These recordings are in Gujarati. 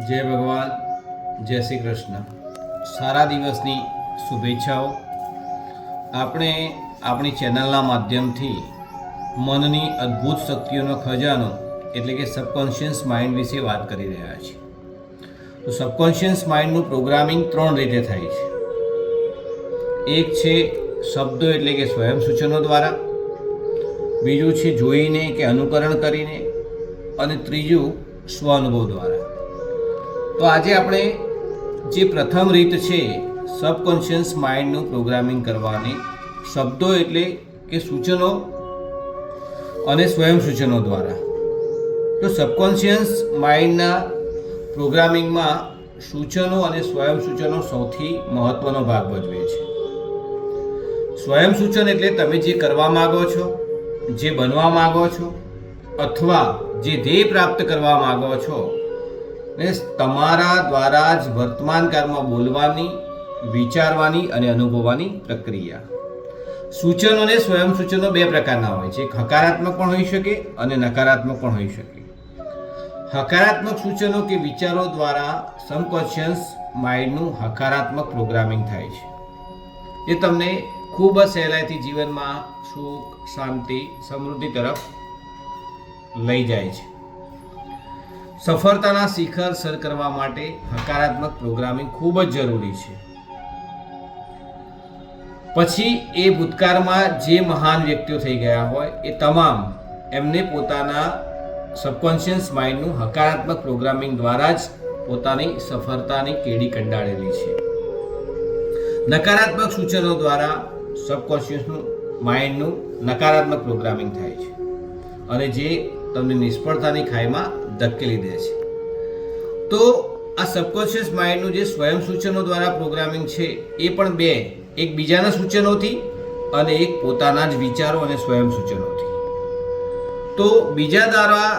જય ભગવાન, જય શ્રી કૃષ્ણ. સારા દિવસની શુભેચ્છાઓ. આપણે આપણી ચેનલના માધ્યમથી મનની અદ્ભુત શક્તિઓનો ખજાનો એટલે કે સબકોન્શિયસ માઇન્ડ વિશે વાત કરી રહ્યા છીએ. તો સબકોન્શિયસ માઇન્ડનું પ્રોગ્રામિંગ 3 રીતે થાય છે. એક છે શબ્દો એટલે કે સ્વયં સૂચનો દ્વારા, બીજું છે જોઈને કે અનુકરણ કરીને, અને ત્રીજું સ્વ અનુભવ દ્વારા. તો આજે આપણે જે પ્રથમ રીત છે સબકોન્શિયસ માઇન્ડનું પ્રોગ્રામિંગ કરવાની, શબ્દો એટલે કે સૂચનો અને સ્વયં સૂચનો દ્વારા. તો સબકોન્શિયસ માઇન્ડના પ્રોગ્રામિંગમાં સૂચનો અને સ્વયં સૂચનો સૌથી મહત્વનો ભાગ ભજવે છે. સ્વયં સૂચન એટલે તમે જે કરવા માગો છો, જે બનવા માગો છો, અથવા જે ધ્યેય પ્રાપ્ત કરવા માગો છો ને તમારા દ્વારા જ વર્તમાન કાળમાં બોલવાની, વિચારવાની અને અનુભવવાની પ્રક્રિયા. સૂચનો અને સ્વયં સૂચનો 2 પ્રકારના હોય છે. એક હકારાત્મક પણ હોઈ શકે અને નકારાત્મક પણ હોઈ શકે. હકારાત્મક સૂચનો કે વિચારો દ્વારા સબકોન્શિયસ માઇન્ડનું હકારાત્મક પ્રોગ્રામિંગ થાય છે. એ તમને ખૂબ જ સહેલાઈથી જીવનમાં સુખ, શાંતિ, સમૃદ્ધિ તરફ લઈ જાય છે. સફળતાના શિખર સર કરવા માટે હકારાત્મક પ્રોગ્રામિંગ ખૂબ જ જરૂરી છે. પછી એ ભૂતકાળમાં જે મહાન વ્યક્તિઓ થઈ ગયા હોય એ તમામ એમને પોતાના સબકોન્શિયસ માઇન્ડનું હકારાત્મક પ્રોગ્રામિંગ દ્વારા જ પોતાની સફળતાની કેડી કંડાળેલી છે. નકારાત્મક સૂચનો દ્વારા સબકોન્શિયસ માઇન્ડનું નકારાત્મક પ્રોગ્રામિંગ થાય છે અને જે તમને નિષ્ફળતાની ખાઈમાં ધકેલી દે છે. તો આ સબકોન્શિયસ માઇન્ડનું જે સ્વયં સૂચનો દ્વારા પ્રોગ્રામિંગ છે એ પણ 2, એક બીજાના સૂચનોથી અને એક પોતાના જ વિચારો અને સ્વયં સૂચનોથી. તો બીજા દ્વારા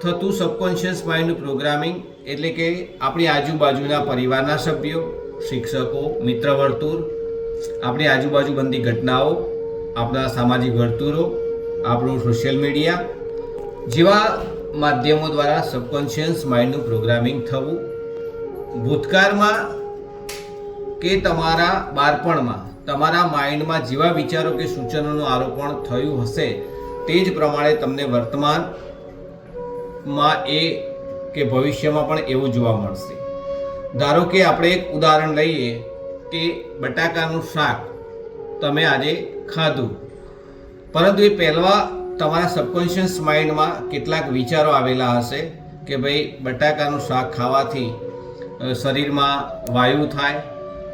થતું સબકોન્શિયસ માઇન્ડનું પ્રોગ્રામિંગ એટલે કે આપણી આજુબાજુના પરિવારના સભ્યો, શિક્ષકો, મિત્ર વર્તુળ, આપણી આજુબાજુ બનતી ઘટનાઓ, આપણા સામાજિક વર્તુળો, આપણું સોશિયલ મીડિયા જેવા માધ્યમો દ્વારા સબકોન્શિયસ માઇન્ડનું પ્રોગ્રામિંગ થવું. ભૂતકાળમાં કે તમારા બાળપણમાં તમારા માઇન્ડમાં જેવા વિચારો કે સૂચનોનું આરોપણ થયું હશે તે જ પ્રમાણે તમને વર્તમાનમાં એ કે ભવિષ્યમાં પણ એવું જોવા મળશે. ધારો કે આપણે એક ઉદાહરણ લઈએ કે બટાકાનું શાક તમે આજે ખાધું, પરંતુ એ પહેલાં તમારા સબકોન્શિયસ માઇન્ડમાં કેટલાક વિચારો આવેલા હશે કે ભાઈ બટાકાનું શાક ખાવાથી શરીરમાં વાયુ થાય,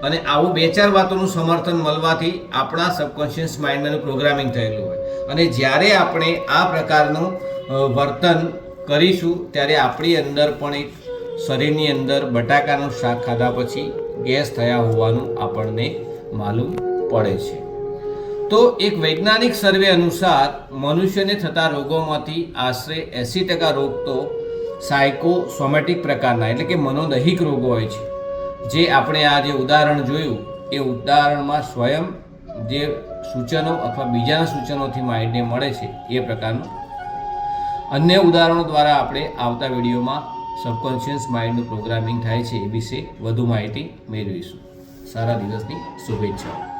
અને આવું 2-4 વાતોનું સમર્થન મળવાથી આપણા સબકોન્શિયસ માઇન્ડનું પ્રોગ્રામિંગ થયેલું હોય. અને જ્યારે આપણે આ પ્રકારનું વર્તન કરીશું ત્યારે આપણી અંદર પણ એક શરીરની અંદર બટાકાનું શાક ખાધા પછી ગેસ થયા હોવાનું આપણને માલુમ પડે છે. તો એક વૈજ્ઞાનિક સર્વે અનુસાર મનુષ્યને થતા રોગોમાંથી આશરે 80% રોગ તો સાયકોસોમેટિક પ્રકારના એટલે કે મનોદૈહિક રોગો હોય છે. જે આપણે આ જે ઉદાહરણ જોયું એ ઉદાહરણમાં સ્વયં જે સૂચનો અથવા બીજાના સૂચનોથી માઇન્ડને મળે છે એ પ્રકારનું. અન્ય ઉદાહરણો દ્વારા આપણે આવતા વિડીયોમાં સબકોન્શિયસ માઇન્ડનું પ્રોગ્રામિંગ થાય છે એ વિશે વધુ માહિતી મેળવીશું. સારા દિવસની શુભેચ્છાઓ.